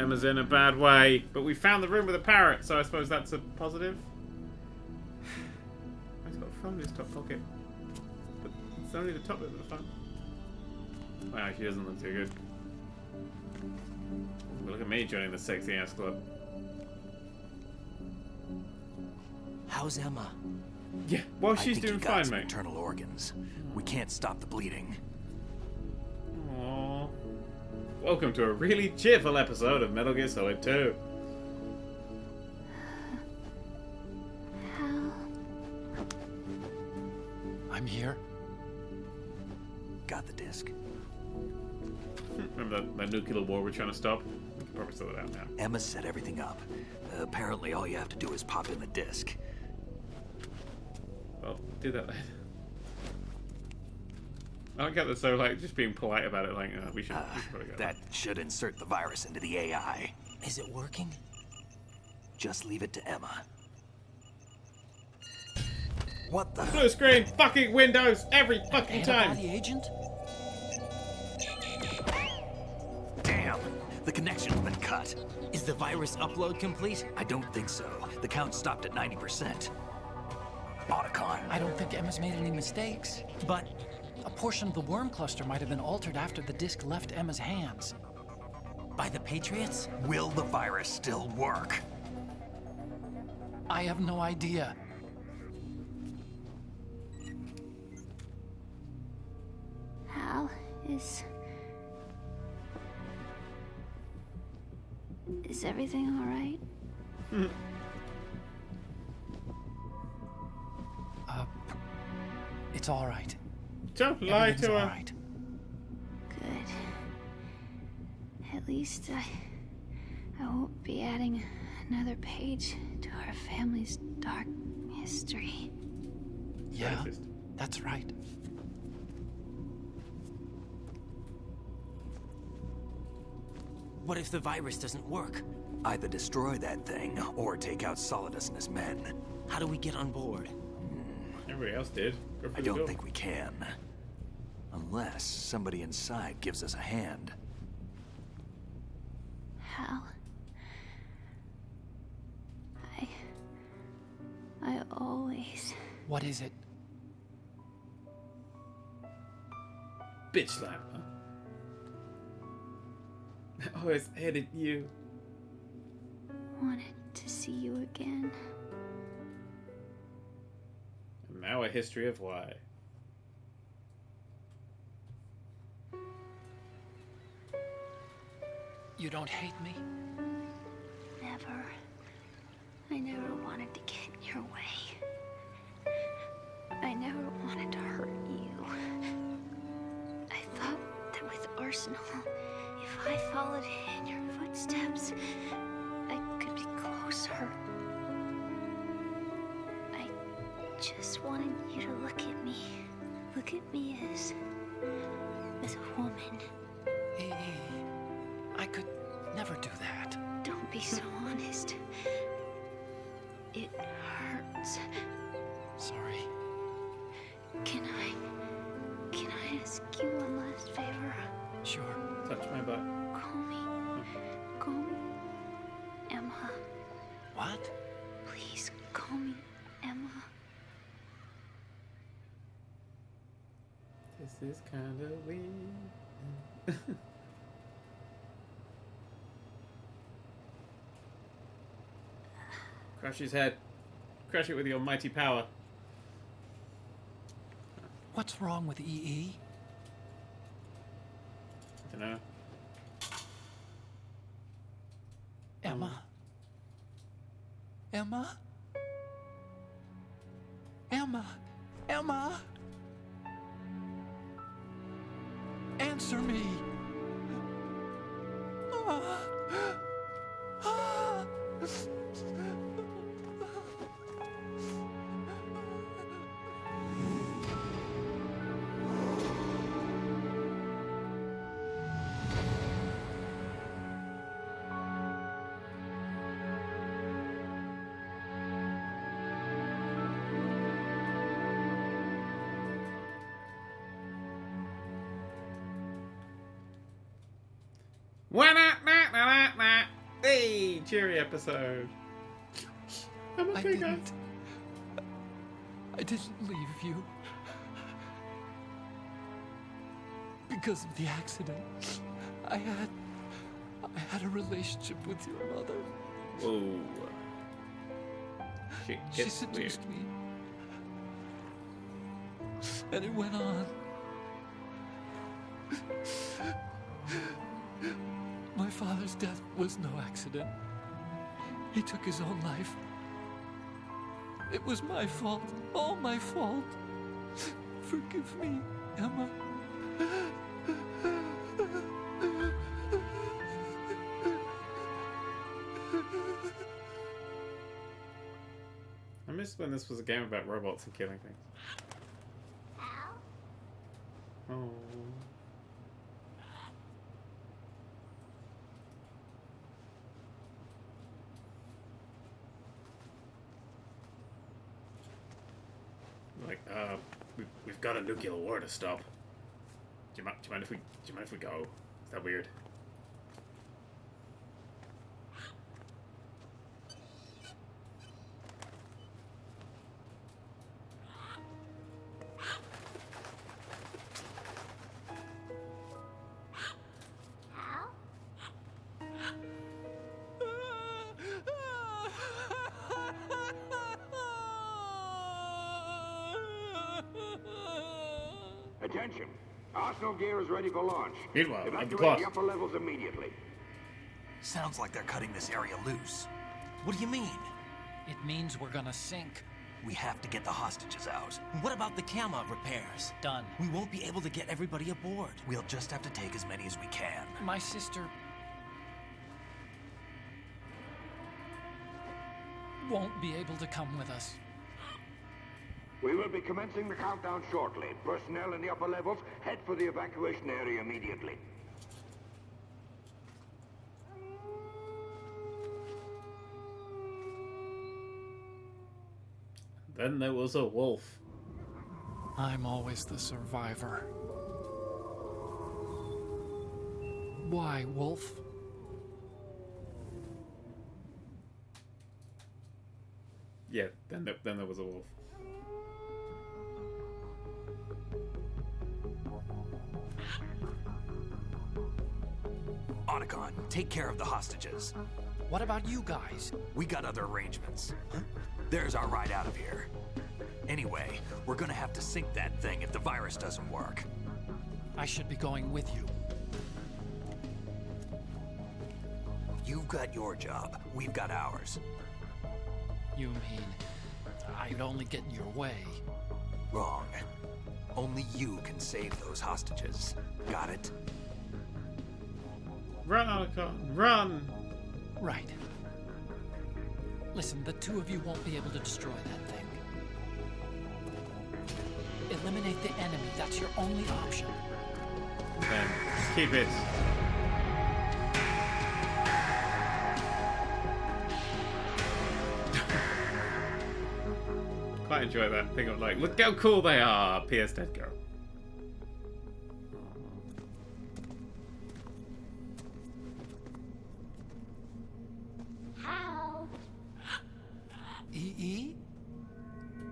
Emma's in a bad way, but we found the room with a parrot, so I suppose that's a positive. He's got a phone in his top pocket, but it's only the top bit of the phone. Wow, she doesn't look too good. Well, look at me joining the sexy ass club. How's Emma? Yeah, well, she's I think doing he got fine, some mate. internal organs. We can't stop the bleeding. Aww. Welcome to a really cheerful episode of Metal Gear Solid 2. Hal. I'm here. Got the disc. Remember that nuclear war we're trying to stop? We can probably sort it out now. Emma set everything up. Apparently all you have to do is pop in the disc. Well, do that then. I don't get that, so like just being polite about it, like we should probably go. That should insert the virus into the AI. Is it working? Just leave it to Emma. What the? Blue screen, fucking Windows, every fucking time. Antibody agent? Damn! The connection's been cut. Is the virus upload complete? I don't think so. The count stopped at 90%. Otacon. I don't think Emma's made any mistakes, but a portion of the worm cluster might have been altered after the disc left Emma's hands. By the Patriots? Will the virus still work? I have no idea. Hal, is everything all right? It's all right. Don't lie Everything's to all her. right. Good. At least I won't be adding another page to our family's dark history. Yeah, Racist. that's right. What if the virus doesn't work? Either destroy that thing, or take out Solidus and his men. How do we get on board? Everybody else did. Go for I the don't door. think we can. Unless somebody inside gives us a hand. Hal. I always... What is it? Bitch slap, huh? I always hated you. wanted to see you again. And now a history of why. You don't hate me? Never. I never wanted to get in your way. I never wanted to hurt you. I thought that with Arsenal, if I followed in your footsteps, I could be closer. I just wanted you to look at me. Look at me as a woman. I could never do that. Don't be so honest. It hurts. Sorry. Can I ask you one last favor? Sure. Touch my butt. Call me Emma. What? Please call me Emma. This is kind of weird. Crush his head. Crush it with your mighty power. What's wrong with EE? I don't know. Emma? Emma? Emma? Emma? Answer me! Ah. Ah. Wah, nah, nah, nah, nah, nah. Hey, cheery episode. I'm okay, guys. I didn't leave you. Because of the accident. I had a relationship with your mother. Whoa. Shit She gets weird. seduced me. And it went on. My father's death was no accident. He took his own life. It was my fault. All my fault. Forgive me, Emma. I missed when this was a game about robots and killing things. Oh. Like, we've got a nuclear war to stop. Do you mind if we go? Is that weird? Attention. Arsenal gear is ready for launch. Meanwhile, I'm the Evacuate boss. the upper levels immediately. Sounds like they're cutting this area loose. What do you mean? It means we're gonna sink. We have to get the hostages out. What about the camera repairs? Done. We won't be able to get everybody aboard. We'll just have to take as many as we can. My sister won't be able to come with us. We will be commencing the countdown shortly. Personnel in the upper levels, head for the evacuation area immediately. Then there was a wolf. I'm always the survivor. Why, Wolf? Yeah, then there was a wolf. Otacon, take care of the hostages. What about you guys? We got other arrangements. There's our ride out of here. Anyway, we're gonna have to sink that thing if the virus doesn't work. I should be going with you. You've got your job. We've got ours. You mean I'd only get in your way? Wrong. Only you can save those hostages. Got it? Run, Otacon, run! Right. Listen, the two of you won't be able to destroy that thing. Eliminate the enemy. That's your only option. Then keep it. Quite enjoy that thing of like, look how cool they are. P.S. Dead Girl. EE?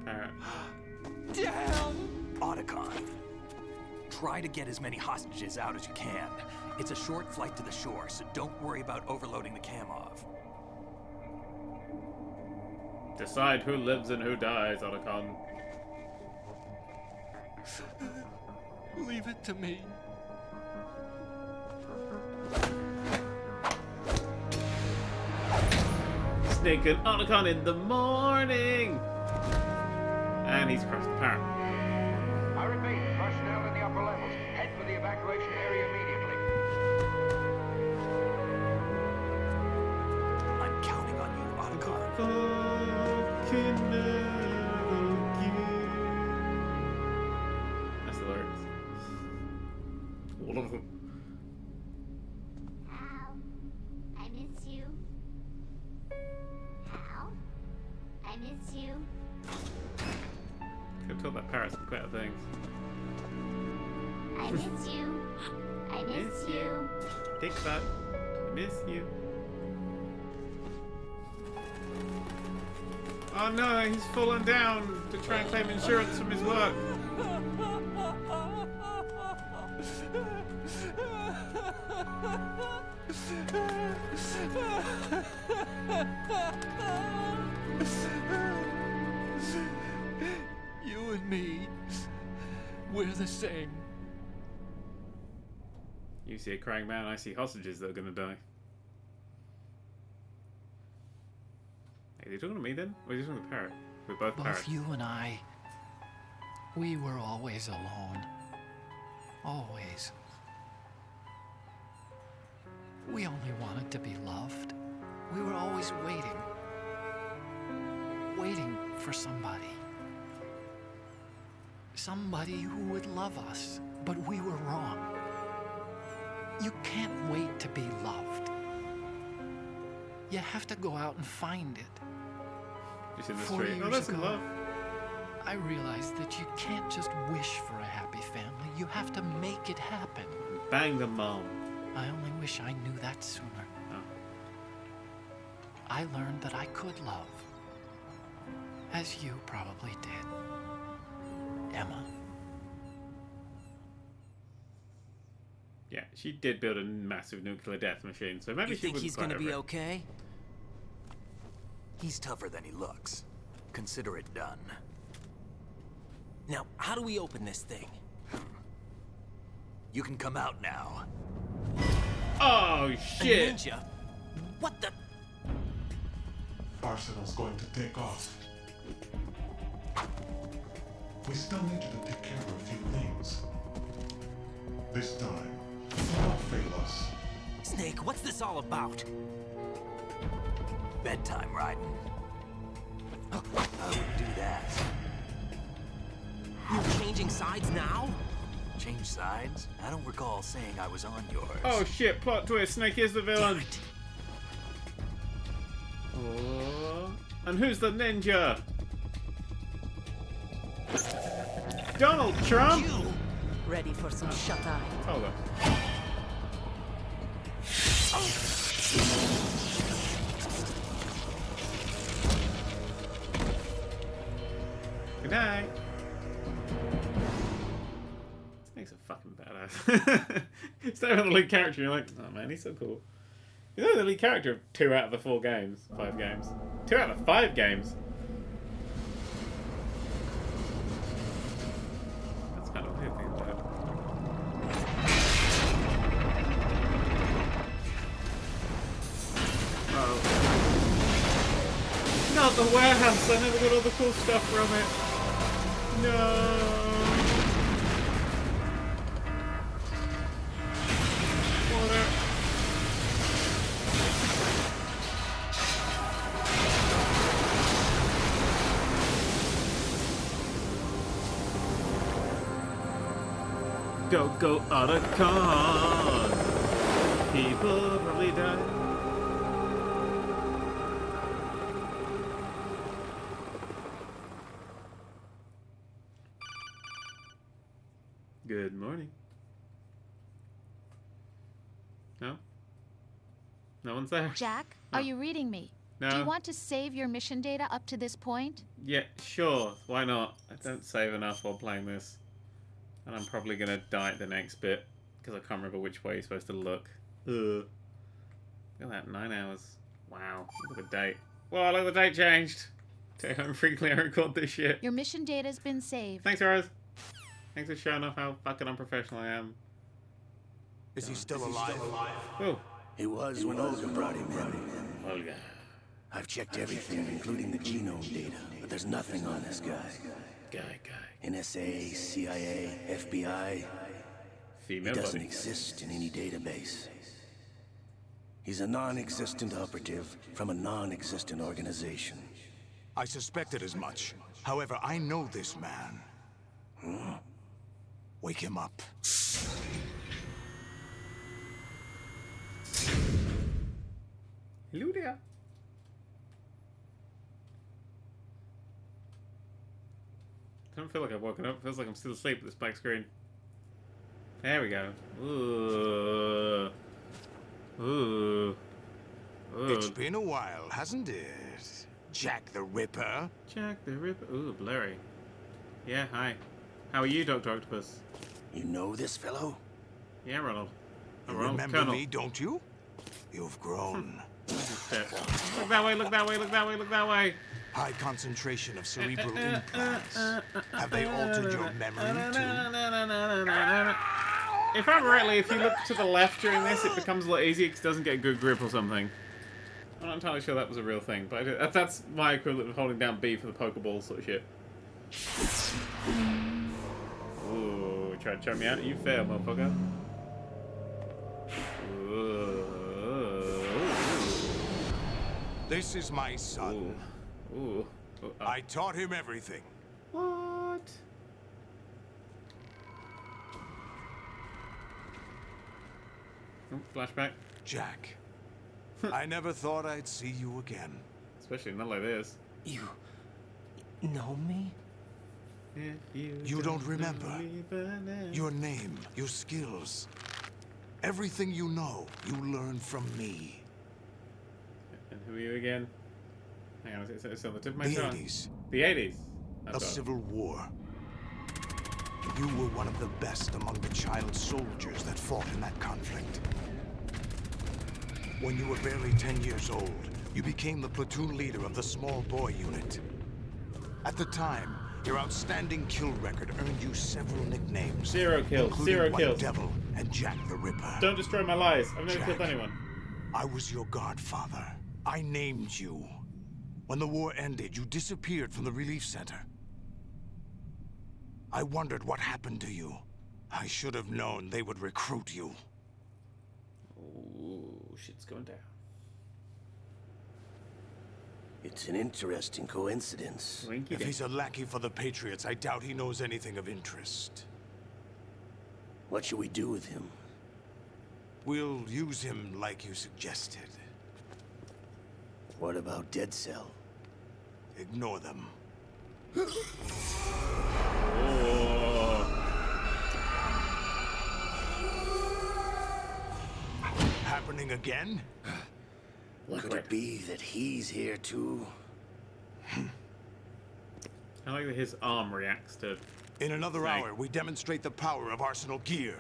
Parrot. Damn! Otacon. Try to get as many hostages out as you can. It's a short flight to the shore, so don't worry about overloading the cam off. Decide who lives and who dies, Otacon. Leave it to me. Snake and Otacon in the morning! And he's crossed the parrot. I repeat, personnel in the upper levels, head for the evacuation area immediately. I'm counting on you, Otacon. Fucking Metal Gear. That's the lyrics. All of them. Hal, I miss you. Hal, I miss you. Could have told that parrot some better things. I miss you. I miss you. Take that. I miss you. Oh no, he's fallen down to try and claim insurance from his work. You and me, we're the same. You see a crying man, I see hostages that are gonna die. Hey, is he talking to me then? Or is he talking to the parrot? We're both parrots. Both you and I, we were always alone. Always. We only wanted to be loved. We were always waiting. Waiting for somebody. Somebody who would love us, but we were wrong. You can't wait to be loved. You have to go out and find it. Just in the 40 street. Oh, years that's some ago, love. I realized that you can't just wish for a happy family. You have to make it happen. Bang the mom. I only wish I knew that sooner. Oh. I learned that I could love. As you probably did. Emma. Yeah, she did build a massive nuclear death machine, so maybe You she think wouldn't he's fight gonna over be it. okay? He's tougher than he looks. Consider it done. Now, how do we open this thing? You can come out now. Oh A shit! ninja? What the? Arsenal's going to take off. We still need you to take care of a few things. This time, do not fail us. Snake, what's this all about? Bedtime, Raiden. I wouldn't do that. You're changing sides now? Change sides? I don't recall saying I was on yours. Oh shit, plot twist, Snake is the Damn villain. it. Oh. And who's the ninja? Donald Trump? You! Ready for some shut-eye? Hold on. Good night. Snake's a fucking badass. It's not even the lead character, you're like, oh man, he's so cool. He's only the lead character of 2 out of the 4 games. 5 games. 2 out of the 5 games. That's kind of weird thing about it. Oh. Not the warehouse! I never got all the cool stuff from it. No. Water. Go Otacon! People probably die. Good morning. No? No one's there? Jack, No. are you reading me? No. Do you want to save your mission data up to this point? Yeah, sure. Why not? I don't save enough while playing this. And I'm probably going to die at the next bit. Because I can't remember which way you're supposed to look. Ugh. Look at that, 9 hours. Wow. Look at the date. Well, look, the date changed. Tell you how frequently I record this shit. Your mission data's been saved. Thanks, Rose. Thanks for showing off how fucking unprofessional I am. Is he still alive? Oh, He was when Olga brought him in. Olga. I've checked everything, including the genome data, but there's nothing on this guy. Guy. NSA, CIA, FBI. He Female doesn't body. exist in any database. He's a non-existent operative from a non-existent organization. I suspected as much. However, I know this man. Wake him up. Hello there. I don't feel like I've woken up. It feels like I'm still asleep with this black screen. There we go. Ooh. Ooh. Ooh. It's been a while, hasn't it? Jack the Ripper. Jack the Ripper. Ooh, blurry. Yeah, hi. How are you, Dr. Octopus? You know this fellow? Yeah, Ronald. You Ronald, remember Colonel. me, don't you? You've grown. Look that way, look that way, look that way, look that way. High concentration of cerebral implants. Have they altered your memory too? If I'm rightly, if you look to the left during this, it becomes a lot easier because it doesn't get a good grip or something. I'm not entirely sure that was a real thing, but that's my equivalent of holding down B for the Pokeball sort of shit. Ooh, try to choke me out? You fail, motherfucker. This is my son. Ooh. I taught him everything. What? Oh, flashback. Jack, I never thought I'd see you again. Especially not like this. You know me? You don't remember. Your name, your skills. Everything you know, you learned from me. And who are you again? Hang on, it's on the tip of my The tongue. 80s. The 80s. A civil war. You were one of the best among the child soldiers that fought in that conflict. When you were barely 10 years old, you became the platoon leader of the small boy unit. At the time, your outstanding kill record earned you several nicknames. 0 kills, including 0 White kills. Devil and Jack the Ripper. Don't destroy my lies. I've never Jack, killed anyone. I was your godfather. I named you. When the war ended, you disappeared from the relief center. I wondered what happened to you. I should have known they would recruit you. Ooh, shit's going down. It's an interesting coincidence. Winky If he's a lackey for the Patriots, I doubt he knows anything of interest. What should we do with him? We'll use him like you suggested. What about Dead Cell? Ignore them. Happening again? Could it be that he's here too? I like that his arm reacts to... In another Snake. hour, we demonstrate the power of Arsenal gear.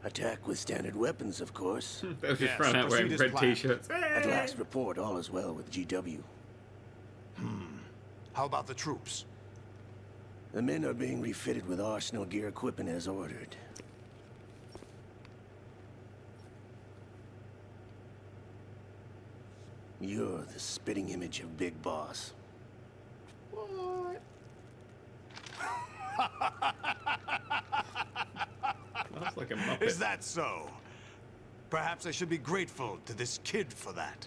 Attack with standard weapons, of course. They'll just Yes, run out wearing proceed as red planned. t-shirts. At last report, all is well with GW. How about the troops? The men are being refitted with Arsenal gear equipment as ordered. You're the spitting image of Big Boss. What? That's like a Muppet. Is that so? Perhaps I should be grateful to this kid for that.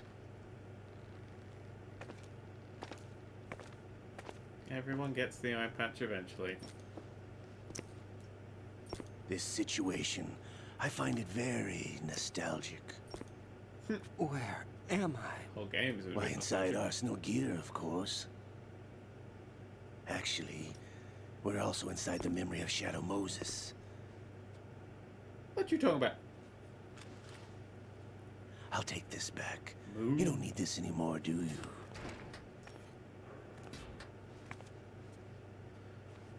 Everyone gets the eye patch eventually. This situation, I find it very nostalgic. Where am I? Whole game's Why, inside Arsenal gear, of course. Actually, we're also inside the memory of Shadow Moses. What you talking about? I'll take this back. Ooh. You don't need this anymore, do you?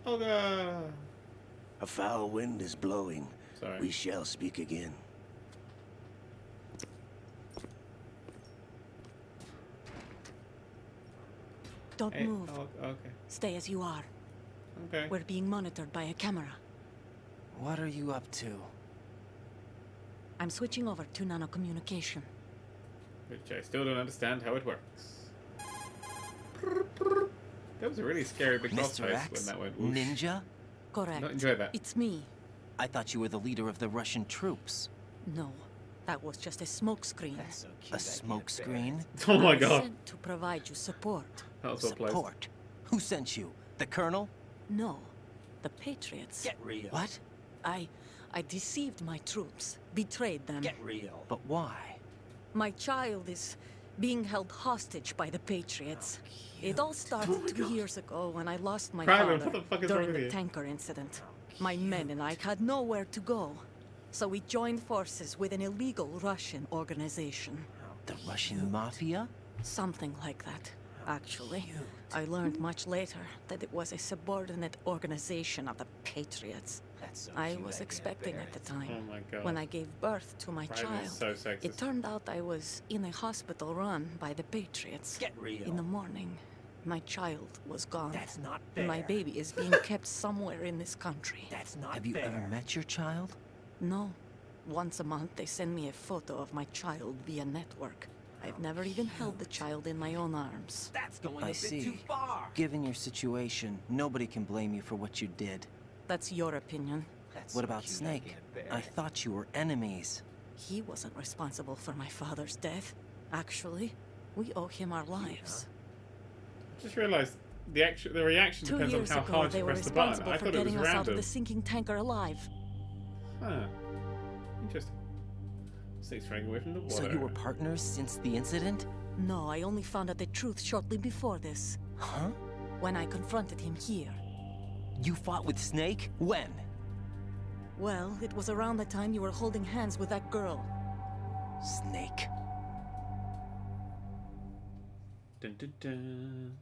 Oh god. A foul wind is blowing. Sorry. We shall speak again. Don't Hey, move. oh, okay. Stay as you are. Okay. We're being monitored by a camera. What are you up to? I'm switching over to nanocommunication. Which I still don't understand how it works. That was a really scary big boss Mr. face X? when that went whoosh. Ninja? Correct. Not enjoy that. It's me. I thought you were the leader of the Russian troops. No, that was just a smokescreen. A smokescreen? Oh my I was god. sent to provide you support. That was well placed. Support? Who sent you? The Colonel? No, the Patriots. real. What? I deceived my troops, betrayed them. real. But why? My child is being held hostage by the Patriots. It all started 2 years ago when I lost my Private, father what the fuck is wrong during with the you? tanker incident. My men and I had nowhere to go, so we joined forces with an illegal Russian organization. The Russian Mafia? Something like that. actually. I learned much later that it was a subordinate organization of the Patriots. I was expecting at the time. Oh my god. When I gave birth to my Raiden child, is so sexist. it turned out I was in a hospital run by the Patriots. Get real. In the morning, my child was gone. That's not fair. My baby is being kept somewhere in this country. That's not Have you ever met your child? No. Once a month, they send me a photo of my child via network. I've never even held the child in my own arms. That's going a bit too far. Given your situation, nobody can blame you for what you did. That's your opinion. What about Snake? I thought you were enemies. He wasn't responsible for my father's death. Actually, we owe him our lives. I just realised the reaction 2 depends on years how ago, hard they you were press the button. responsible I for thought it was getting us out of random. the sinking tanker alive. Huh. Interesting. Snake's running away from the water. So you were partners since the incident? No, I only found out the truth shortly before this. Huh? When I confronted him here. You fought with Snake? When? Well, it was around the time you were holding hands with that girl. Snake. Dun, dun, dun.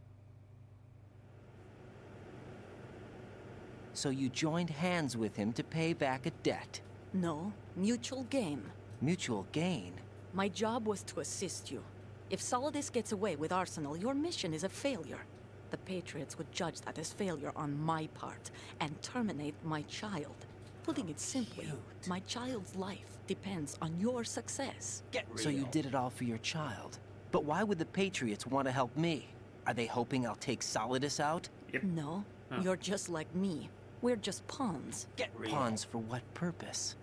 So you joined hands with him to pay back a debt? No, mutual gain. Mutual gain? My job was to assist you. If Solidus gets away with Arsenal, your mission is a failure. The Patriots would judge that as failure on my part and terminate my child. Putting it simply, my child's life depends on your success. So you did it all for your child. But why would the Patriots want to help me? Are they hoping I'll take Solidus out? No, you're just like me. We're just pawns. Pawns for what purpose?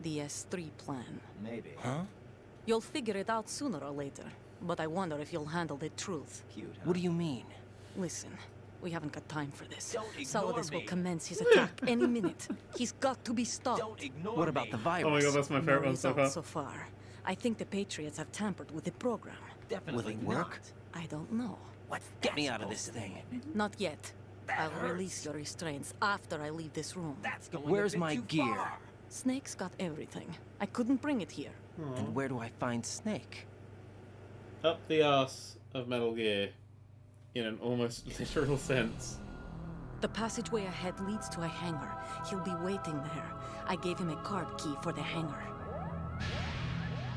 The S3 plan. Maybe. Huh? You'll figure it out sooner or later. But I wonder if you'll handle the truth. What do you mean? Listen, we haven't got time for this. ignore Solidus will me. commence his attack any minute. He's got to be stopped. What about the virus? Oh my god, that's my favorite No one so far. results so far. I think the Patriots have tampered with the program. Will it work? I don't know. Get me out of this thing. Not yet. I'll release your restraints after I leave this room. Where's my gear? Snake's got everything. I couldn't bring it here. And where do I find Snake? Up the arse of Metal Gear, in an almost literal sense. The passageway ahead leads to a hangar. He'll be waiting there. I gave him a card key for the hangar.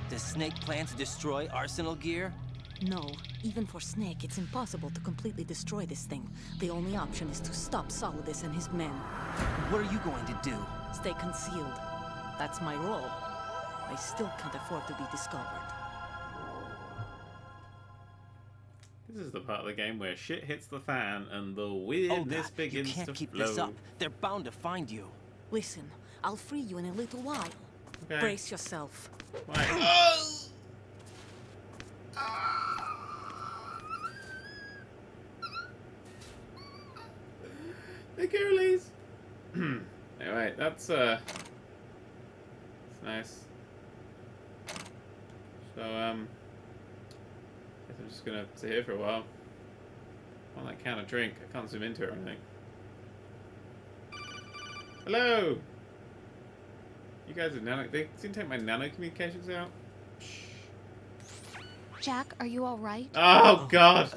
Does Snake plan to destroy Arsenal gear? No, even for Snake, it's impossible to completely destroy this thing. The only option is to stop Solidus and his men. What are you going to do? Stay concealed. That's my role. I still can't afford to be discovered. This is the part of the game where shit hits the fan and the weirdness begins you can't to keep flow. this up. They're bound to find you. Listen, I'll free you in a little while. Okay. Brace yourself. Right. The girlies. Anyway, that's nice. So guess I'm just gonna sit here for a while. On that can of drink, I can't zoom into it or anything. Hello. You guys are nano. They didn't take my nano communications out. Jack, are you all right? Oh God.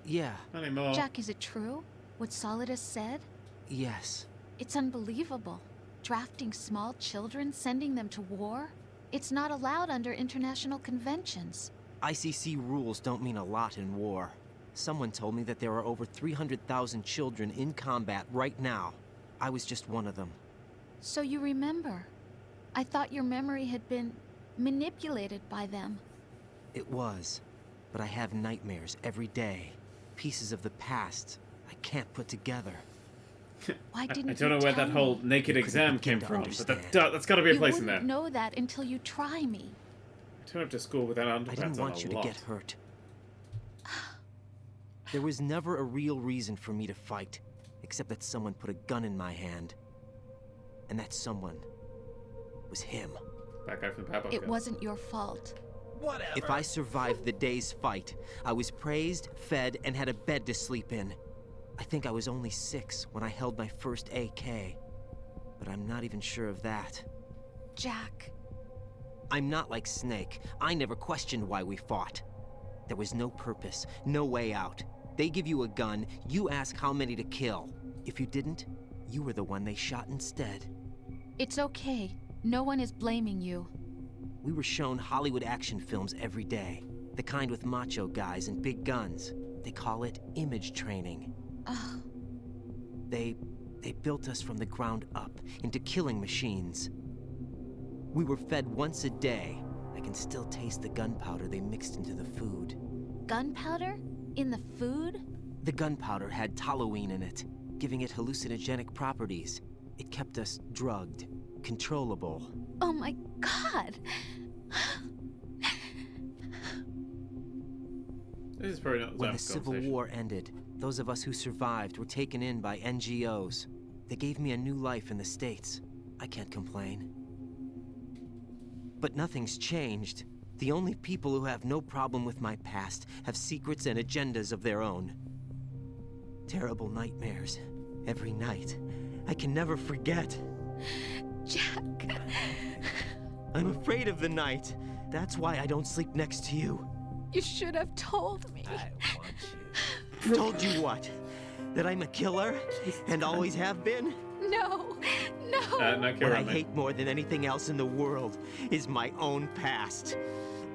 Yeah. Not anymore. Jack, is it true? What Solidus said? Yes. It's unbelievable. Drafting small children, sending them to war? It's not allowed under international conventions. ICC rules don't mean a lot in war. Someone told me that there are over 300,000 children in combat right now. I was just one of them. So you remember. I thought your memory had been manipulated by them. It was. But I have nightmares every day. Pieces of the past I can't put together. Why didn't I don't know where that whole naked exam came from, but that's got to be a place in there. You wouldn't know that until you try me. I turned up to school without underpants I didn't want on you a to lot. get hurt. There was never a real reason for me to fight, except that someone put a gun in my hand. And that someone was him. That guy from the Powerpuff It Girls. wasn't your fault. Whatever. If I survived the day's fight, I was praised, fed, and had a bed to sleep in. I think I was only 6 when I held my first AK. But I'm not even sure of that. Jack. I'm not like Snake. I never questioned why we fought. There was no purpose, no way out. They give you a gun, you ask how many to kill. If you didn't, you were the one they shot instead. It's okay. No one is blaming you. We were shown Hollywood action films every day. The kind with macho guys and big guns. They call it image training. Ugh. They built us from the ground up into killing machines. We were fed once a day. I can still taste the gunpowder they mixed into the food. Gunpowder? In the food? The gunpowder had toluene in it, giving it hallucinogenic properties. It kept us drugged, controllable. Oh my God! This is probably not the When time the for Civil conversation. War ended, those of us who survived were taken in by NGOs. They gave me a new life in the States. I can't complain. But nothing's changed. The only people who have no problem with my past have secrets and agendas of their own. Terrible nightmares. Every night. I can never forget. Jack. I'm afraid of the night. That's why I don't sleep next to you. You should have told me. I want you. Told you what? That I'm a killer? And always have been? No. No. No, What I hate more than anything else in the world is my own past.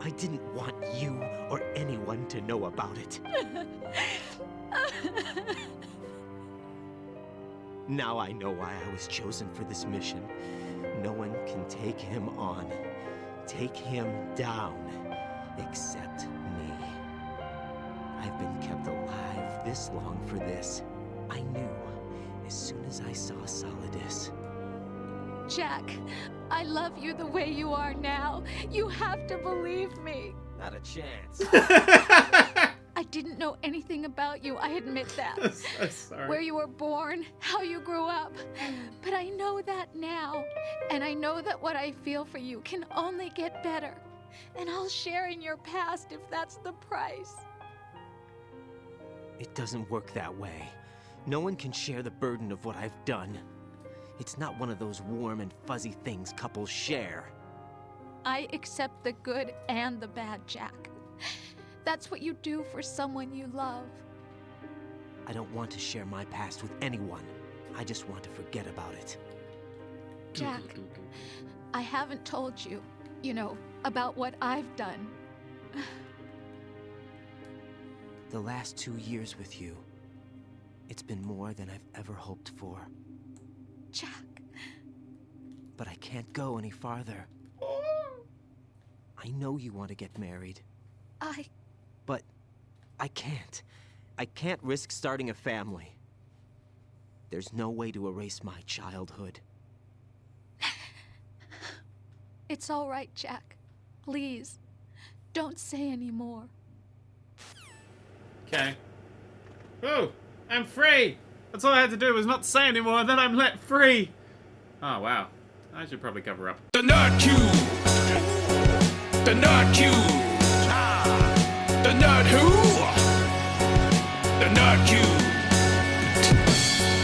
I didn't want you or anyone to know about it. Now I know why I was chosen for this mission. No one can take him on, take him down, except me. I've been kept alive this long for this. I knew as soon as I saw Solidus. Jack, I love you the way you are now. You have to believe me. Not a chance. I didn't know anything about you, I admit that. I'm so sorry. Where you were born, how you grew up. But I know that now. And I know that what I feel for you can only get better. And I'll share in your past if that's the price. It doesn't work that way. No one can share the burden of what I've done. It's not one of those warm and fuzzy things couples share. I accept the good and the bad, Jack. That's what you do for someone you love. I don't want to share my past with anyone. I just want to forget about it. Jack, I haven't told you, about what I've done. The last 2 years with you, it's been more than I've ever hoped for. Jack. But I can't go any farther. I know you want to get married. But I can't. I can't risk starting a family. There's no way to erase my childhood. It's all right, Jack. Please, don't say any more. Okay. Oh, I'm free! That's all I had to do was not say anymore, and then I'm let free! Oh, wow. I should probably cover up. The Nerd3! The Nerd3! The Nerd who? The Nerd3!